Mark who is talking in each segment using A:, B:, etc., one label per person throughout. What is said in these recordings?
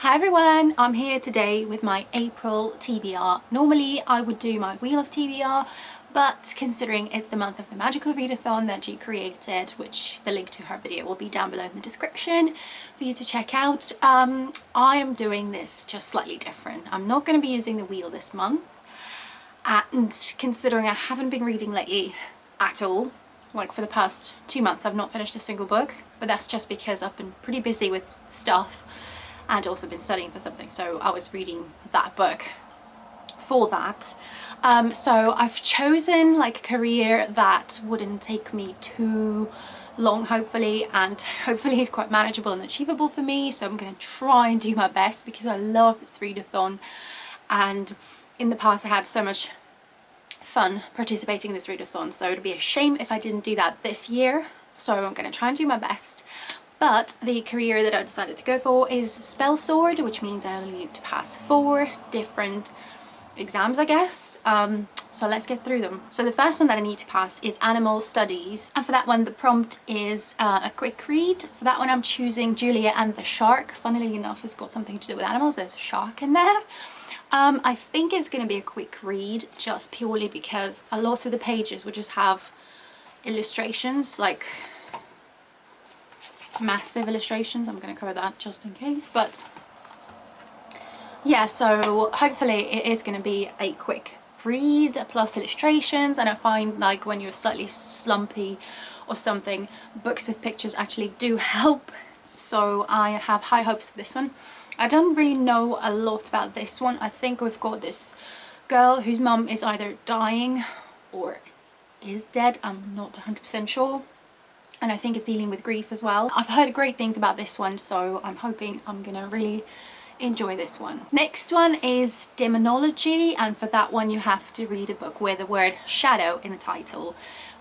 A: Hi everyone, I'm here today with my April TBR. Normally I would do my Wheel of TBR, but considering it's the month of the magical readathon that she created, which the link to her video will be down below in the description for you to check out, I am doing this just slightly different. I'm not going to be using the wheel this month, and considering I haven't been reading lately at all, like for the past 2 months I've not finished a single book, but that's just because I've been pretty busy with stuff and also been studying for something, so I was reading that book for that. So I've chosen like a career that wouldn't take me too long, hopefully, and hopefully is quite manageable and achievable for me, so I'm going to try and do my best because I love this readathon, and in the past I had so much fun participating in this readathon, so it'd be a shame if I didn't do that this year, so I'm going to try and do my best. But the career that I decided to go for is Spell Sword, which means I only need to pass 4 different exams, I guess. So let's get through them. So the first one that I need to pass is Animal Studies, and for that one the prompt is a quick read. For that one I'm choosing Julia and the Shark. Funnily enough, it's got something to do with animals. There's a shark in there. I think it's going to be a quick read just purely because a lot of the pages will just have illustrations, like massive illustrations. I'm going to cover that just in case, but yeah, so hopefully it is going to be a quick read plus illustrations. And I find like when you're slightly slumpy or something, books with pictures actually do help, so I have high hopes for this one. I don't really know a lot about this one. I think we've got this girl whose mum is either dying or is dead, I'm not 100% sure, and I think it's dealing with grief as well. I've heard great things about this one, so I'm hoping I'm gonna really enjoy this one. Next one is Demonology, and for that one you have to read a book with the word shadow in the title.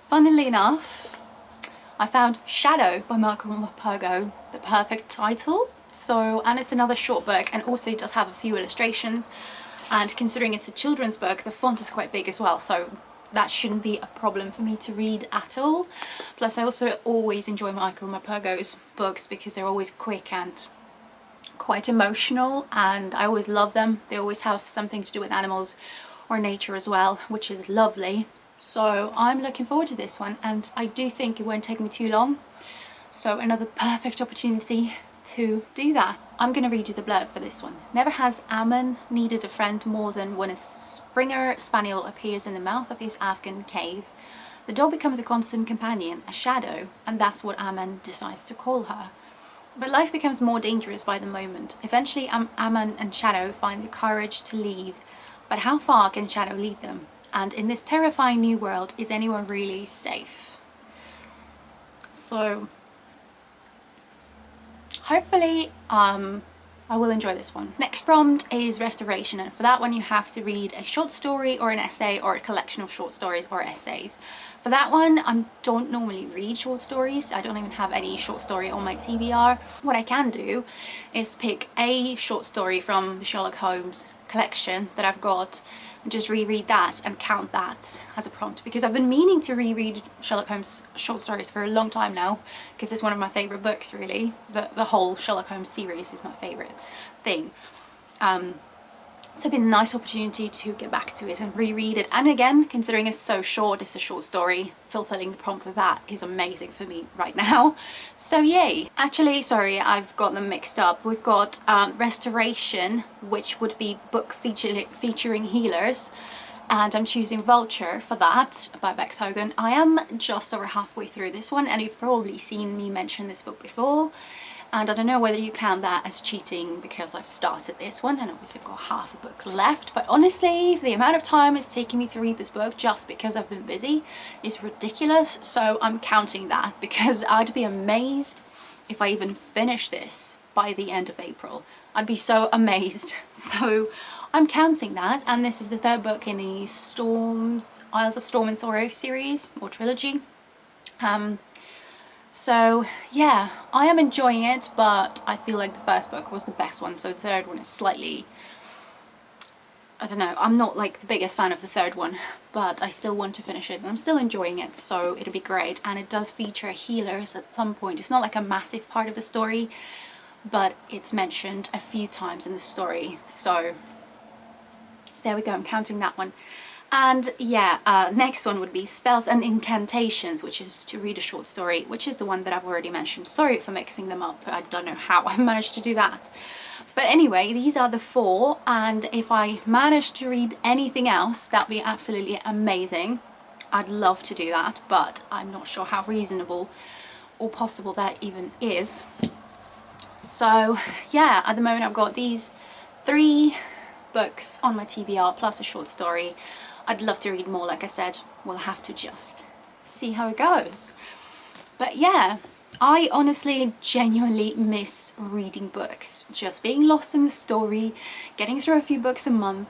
A: Funnily enough, I found Shadow by Michael Morpurgo the perfect title. So, and it's another short book, and also it does have a few illustrations, and considering it's a children's book, the font is quite big as well, so that shouldn't be a problem for me to read at all. Plus I also always enjoy Michael Morpurgo's books because they're always quick and quite emotional, and I always love them. They always have something to do with animals or nature as well, which is lovely. So I'm looking forward to this one, and I do think it won't take me too long, so another perfect opportunity to do that. I'm going to read you the blurb for this one. Never has Ammon needed a friend more than when a Springer Spaniel appears in the mouth of his Afghan cave. The dog becomes a constant companion, a shadow, and that's what Ammon decides to call her. But life becomes more dangerous by the moment. Eventually Ammon and Shadow find the courage to leave, but how far can Shadow lead them? And in this terrifying new world, is anyone really safe? So hopefully I will enjoy this one. Next prompt is Restoration, and for that one you have to read a short story or an essay or a collection of short stories or essays. For that one, I don't normally read short stories. I don't even have any short story on my TBR. What I can do is pick a short story from the Sherlock Holmes collection that I've got and just reread that and count that as a prompt, because I've been meaning to reread Sherlock Holmes short stories for a long time now, because it's one of my favourite books really. The whole Sherlock Holmes series is my favourite thing. So it's been a nice opportunity to get back to it and reread it, and again, considering it's so short, it's a short story, fulfilling the prompt with that is amazing for me right now, so yay. Actually, sorry, I've got them mixed up. We've got Restoration, which would be book featuring healers, and I'm choosing Vulture for that by Bex Hogan. I am just over halfway through this one, and you've probably seen me mention this book before, and I don't know whether you count that as cheating because I've started this one and obviously I've got half a book left, but honestly the amount of time it's taking me to read this book just because I've been busy is ridiculous, so I'm counting that because I'd be amazed if I even finish this by the end of April. I'd be so amazed. So I'm counting that, and this is the 3rd book in the Isles of Storm and Sorrow series or trilogy. So yeah, I am enjoying it, but I feel like the first book was the best one, so the third one is slightly, I don't know, I'm not like the biggest fan of the third one, but I still want to finish it and I'm still enjoying it, so it'll be great. And it does feature healers at some point. It's not like a massive part of the story, but it's mentioned a few times in the story. So there we go, I'm counting that one. And yeah, next one would be spells and incantations, which is to read a short story, which is the one that I've already mentioned. Sorry for mixing them up. I don't know how I managed to do that. But anyway, these are the 4, and if I manage to read anything else, that'd be absolutely amazing. I'd love to do that, but I'm not sure how reasonable or possible that even is. So yeah, at the moment I've got these 3 books on my TBR plus a short story. I'd love to read more, like I said. We'll have to just see how it goes. But yeah, I honestly genuinely miss reading books. Just being lost in the story, getting through a few books a month.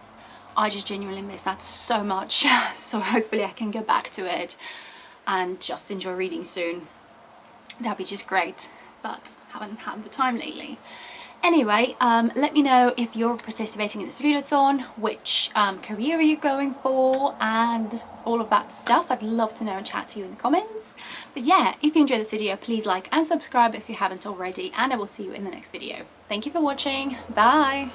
A: I just genuinely miss that so much. So hopefully I can get back to it and just enjoy reading soon. That'd be just great, but haven't had the time lately. Anyway, let me know if you're participating in this readathon, which career are you going for, and all of that stuff. I'd love to know and chat to you in the comments. But yeah, if you enjoyed this video, please like and subscribe if you haven't already, and I will see you in the next video. Thank you for watching. Bye!